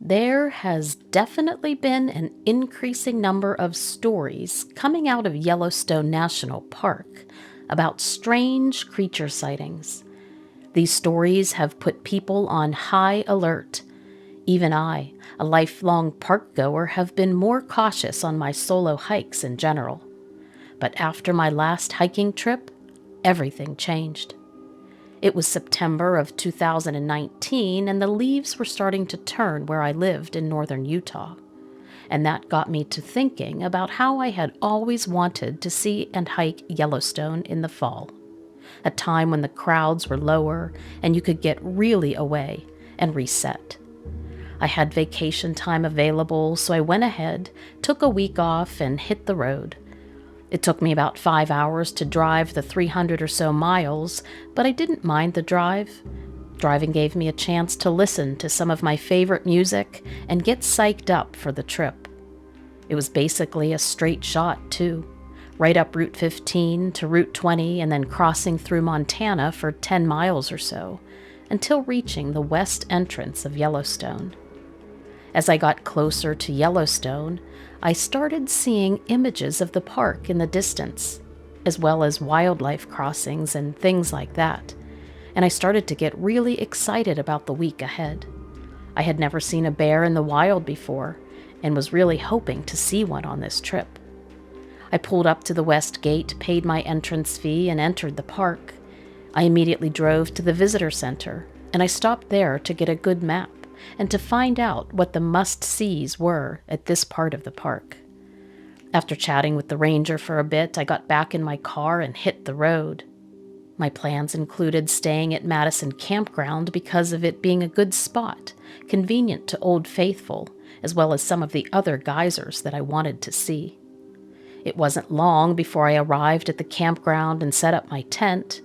There has definitely been an increasing number of stories coming out of Yellowstone National Park about strange creature sightings. These stories have put people on high alert. Even I, a lifelong park goer, have been more cautious on my solo hikes in general. But after my last hiking trip, everything changed. It was September of 2019, and the leaves were starting to turn where I lived in northern Utah. And that got me to thinking about how I had always wanted to see and hike Yellowstone in the fall, a time when the crowds were lower and you could get really away and reset. I had vacation time available, so I went ahead, took a week off, and hit the road. It took me about 5 hours to drive the 300 or so miles, but I didn't mind the drive. Driving gave me a chance to listen to some of my favorite music and get psyched up for the trip. It was basically a straight shot, too, right up Route 15 to Route 20 and then crossing through Montana for 10 miles or so, until reaching the west entrance of Yellowstone. As I got closer to Yellowstone, I started seeing images of the park in the distance, as well as wildlife crossings and things like that, and I started to get really excited about the week ahead. I had never seen a bear in the wild before, and was really hoping to see one on this trip. I pulled up to the west gate, paid my entrance fee, and entered the park. I immediately drove to the visitor center, and I stopped there to get a good map and to find out what the must-sees were at this part of the park. After chatting with the ranger for a bit, I got back in my car and hit the road. My plans included staying at Madison Campground because of it being a good spot, convenient to Old Faithful, as well as some of the other geysers that I wanted to see. It wasn't long before I arrived at the campground and set up my tent.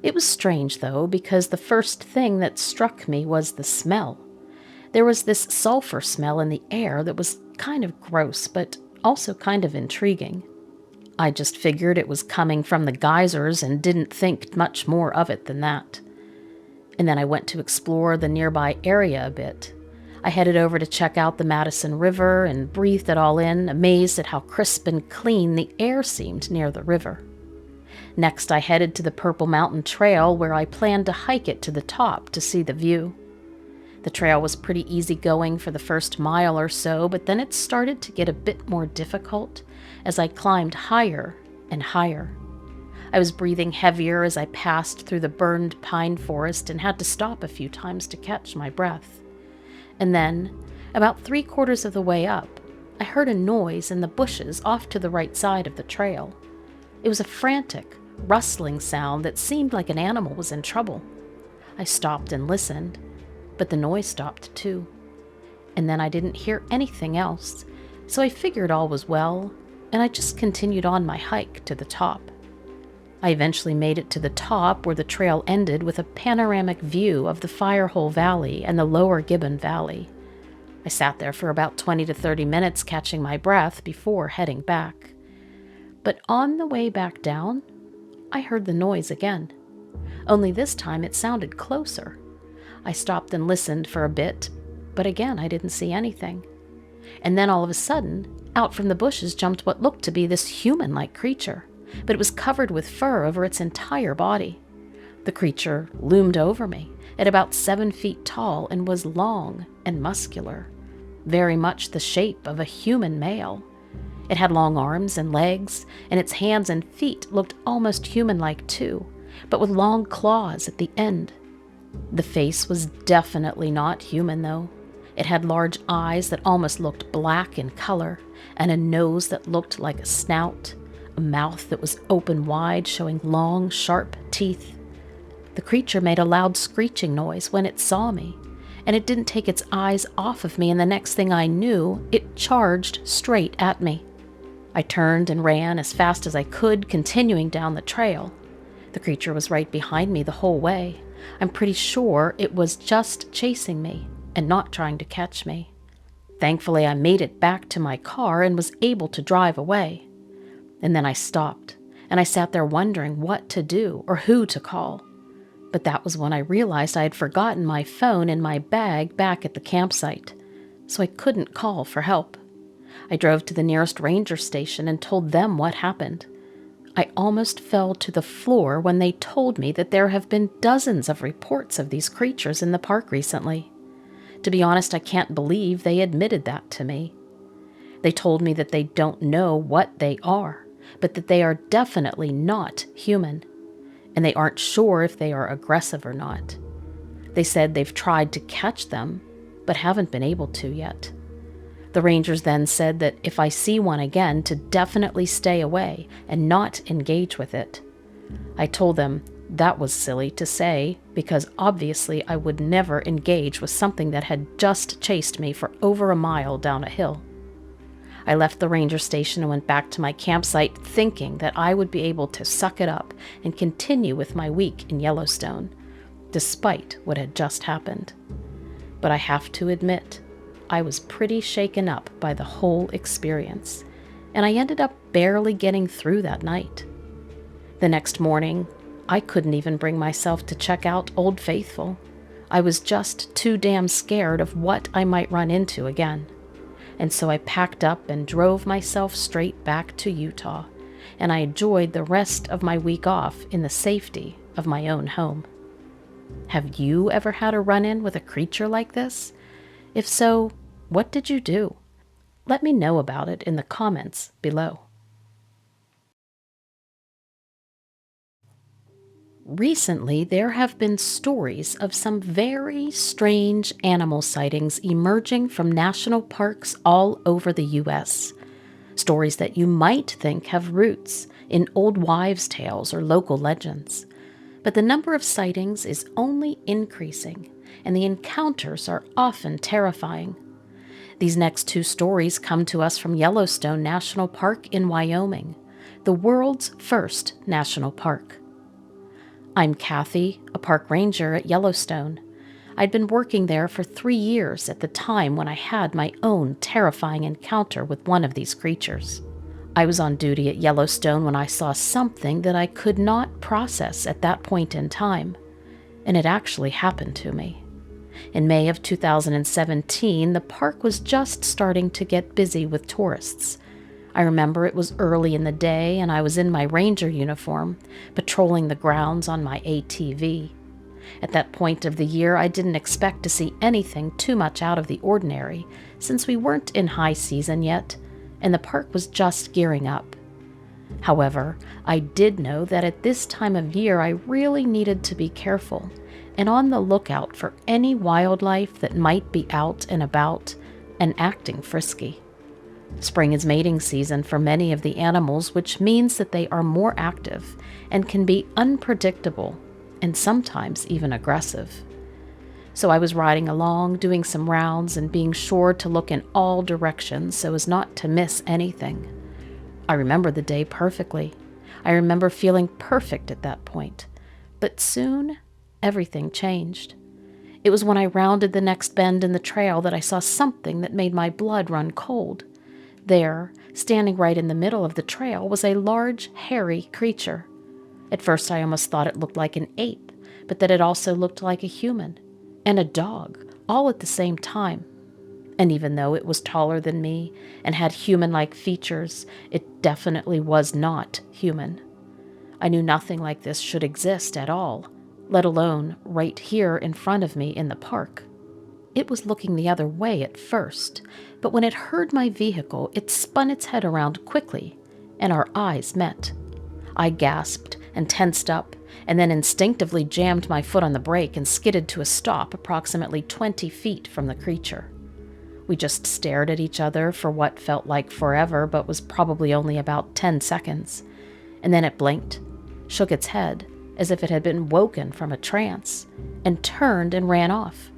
It was strange, though, because the first thing that struck me was the smell. There was this sulfur smell in the air that was kind of gross, but also kind of intriguing. I just figured it was coming from the geysers and didn't think much more of it than that. And then I went to explore the nearby area a bit. I headed over to check out the Madison River and breathed it all in, amazed at how crisp and clean the air seemed near the river. Next, I headed to the Purple Mountain Trail, where I planned to hike it to the top to see the view. The trail was pretty easy going for the first mile or so, but then it started to get a bit more difficult as I climbed higher and higher. I was breathing heavier as I passed through the burned pine forest and had to stop a few times to catch my breath. And then, about 3/4 of the way up, I heard a noise in the bushes off to the right side of the trail. It was a frantic, rustling sound that seemed like an animal was in trouble. I stopped and listened, but the noise stopped too. And then I didn't hear anything else, so I figured all was well, and I just continued on my hike to the top. I eventually made it to the top, where the trail ended with a panoramic view of the Firehole Valley and the lower Gibbon Valley. I sat there for about 20 to 30 minutes catching my breath before heading back. But on the way back down, I heard the noise again. Only this time it sounded closer. I stopped and listened for a bit, but again I didn't see anything. And then all of a sudden, out from the bushes jumped what looked to be this human-like creature, but it was covered with fur over its entire body. The creature loomed over me at about 7 feet tall and was long and muscular, very much the shape of a human male. It had long arms and legs, and its hands and feet looked almost human-like too, but with long claws at the end. The face was definitely not human, though. It had large eyes that almost looked black in color, and a nose that looked like a snout, a mouth that was open wide, showing long, sharp teeth. The creature made a loud screeching noise when it saw me, and it didn't take its eyes off of me, and the next thing I knew, it charged straight at me. I turned and ran as fast as I could, continuing down the trail. The creature was right behind me the whole way. I'm pretty sure it was just chasing me and not trying to catch me. Thankfully, I made it back to my car and was able to drive away. And then I stopped, and I sat there wondering what to do or who to call. But that was when I realized I had forgotten my phone in my bag back at the campsite. so I couldn't call for help. I drove to the nearest ranger station and told them what happened. I almost fell to the floor when they told me that there have been dozens of reports of these creatures in the park recently. To be honest, I can't believe they admitted that to me. They told me that they don't know what they are, but that they are definitely not human, and they aren't sure if they are aggressive or not. They said they've tried to catch them, but haven't been able to yet. The rangers then said that if I see one again, to definitely stay away and not engage with it. I told them that was silly to say, because obviously I would never engage with something that had just chased me for over a mile down a hill. I left the ranger station and went back to my campsite thinking that I would be able to suck it up and continue with my week in Yellowstone, despite what had just happened. But I have to admit, I was pretty shaken up by the whole experience, and I ended up barely getting through that night. The next morning, I couldn't even bring myself to check out Old Faithful. I was just too damn scared of what I might run into again. And so I packed up and drove myself straight back to Utah, and I enjoyed the rest of my week off in the safety of my own home. Have you ever had a run-in with a creature like this? If so, what did you do? Let me know about it in the comments below. Recently, there have been stories of some very strange animal sightings emerging from national parks all over the U.S. Stories that you might think have roots in old wives' tales or local legends. But the number of sightings is only increasing, and the encounters are often terrifying. These next two stories come to us from Yellowstone National Park in Wyoming, the world's first national park. I'm Kathy, a park ranger at Yellowstone. I'd been working there for 3 years at the time when I had my own terrifying encounter with one of these creatures. I was on duty at Yellowstone when I saw something that I could not process at that point in time, and it actually happened to me. In May of 2017, the park was just starting to get busy with tourists. I remember it was early in the day and I was in my ranger uniform, patrolling the grounds on my ATV. At that point of the year, I didn't expect to see anything too much out of the ordinary, since we weren't in high season yet, and the park was just gearing up. However, I did know that at this time of year I really needed to be careful and on the lookout for any wildlife that might be out and about and acting frisky. Spring is mating season for many of the animals, which means that they are more active and can be unpredictable and sometimes even aggressive. So I was riding along, doing some rounds and being sure to look in all directions so as not to miss anything. I remember the day perfectly. I remember feeling perfect at that point. But soon, everything changed. It was when I rounded the next bend in the trail that I saw something that made my blood run cold. There, standing right in the middle of the trail, was a large, hairy creature. At first I almost thought it looked like an ape, but that it also looked like a human and a dog, all at the same time. And even though it was taller than me and had human-like features, it definitely was not human. I knew nothing like this should exist at all, let alone right here in front of me in the park. It was looking the other way at first, but when it heard my vehicle, it spun its head around quickly, and our eyes met. I gasped and tensed up, and then instinctively jammed my foot on the brake and skidded to a stop approximately 20 feet from the creature. We just stared at each other for what felt like forever, but was probably only about 10 seconds. And then it blinked, shook its head as if it had been woken from a trance, and turned and ran off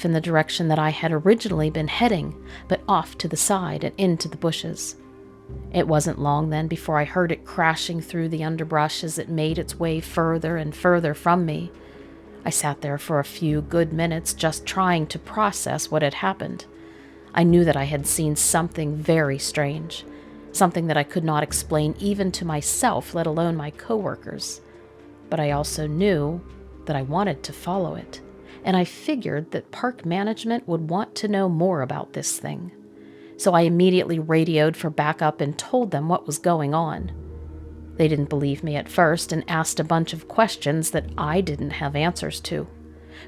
in the direction that I had originally been heading, but off to the side and into the bushes. It wasn't long then before I heard it crashing through the underbrush as it made its way further and further from me. I sat there for a few good minutes just trying to process what had happened. I knew that I had seen something very strange, something that I could not explain even to myself, let alone my coworkers. But I also knew that I wanted to follow it, and I figured that park management would want to know more about this thing. So I immediately radioed for backup and told them what was going on. They didn't believe me at first and asked a bunch of questions that I didn't have answers to.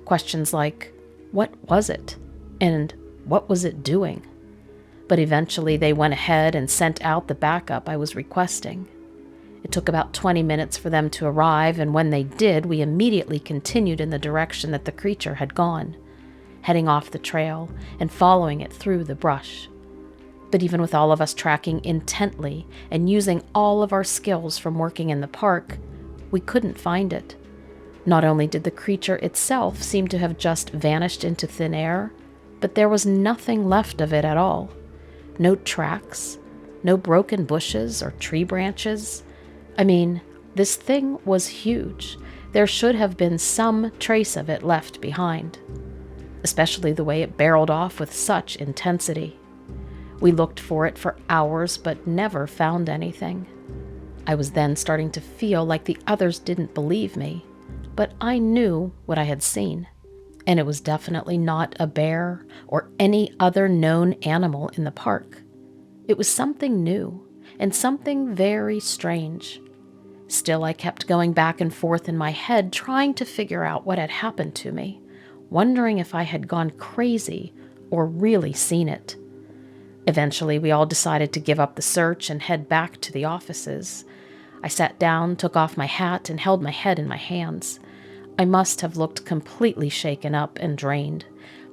Questions like, what was it? And what was it doing? But eventually they went ahead and sent out the backup I was requesting. It took about 20 minutes for them to arrive, and when they did, we immediately continued in the direction that the creature had gone, heading off the trail and following it through the brush. But even with all of us tracking intently and using all of our skills from working in the park, we couldn't find it. Not only did the creature itself seem to have just vanished into thin air, but there was nothing left of it at all. No tracks, no broken bushes or tree branches. I mean, this thing was huge. There should have been some trace of it left behind, especially the way it barreled off with such intensity. We looked for it for hours, but never found anything. I was then starting to feel like the others didn't believe me, but I knew what I had seen, and it was definitely not a bear or any other known animal in the park. It was something new and something very strange. Still, I kept going back and forth in my head, trying to figure out what had happened to me, wondering if I had gone crazy or really seen it. Eventually, we all decided to give up the search and head back to the offices. I sat down, took off my hat, and held my head in my hands. I must have looked completely shaken up and drained,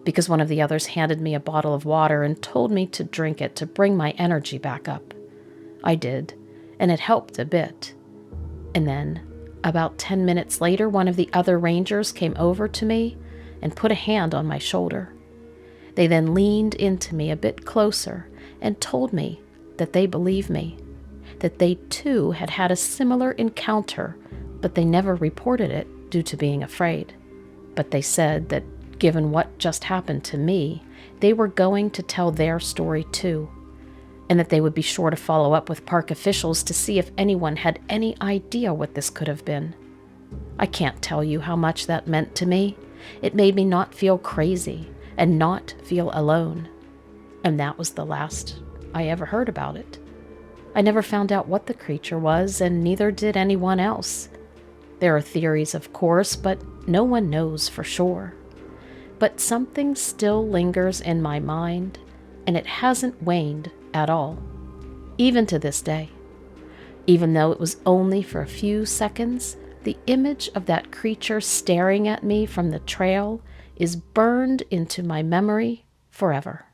because one of the others handed me a bottle of water and told me to drink it to bring my energy back up. I did, and it helped a bit. And then, about 10 minutes later, one of the other rangers came over to me and put a hand on my shoulder. They then leaned into me a bit closer and told me that they believed me, that they too had had a similar encounter, but they never reported it due to being afraid. But they said that given what just happened to me, they were going to tell their story too, and that they would be sure to follow up with park officials to see if anyone had any idea what this could have been. I can't tell you how much that meant to me. It made me not feel crazy and not feel alone. And that was the last I ever heard about it. I never found out what the creature was, and neither did anyone else. There are theories, of course, but no one knows for sure. But something still lingers in my mind, and it hasn't waned at all, even to this day. Even though it was only for a few seconds, the image of that creature staring at me from the trail is burned into my memory forever.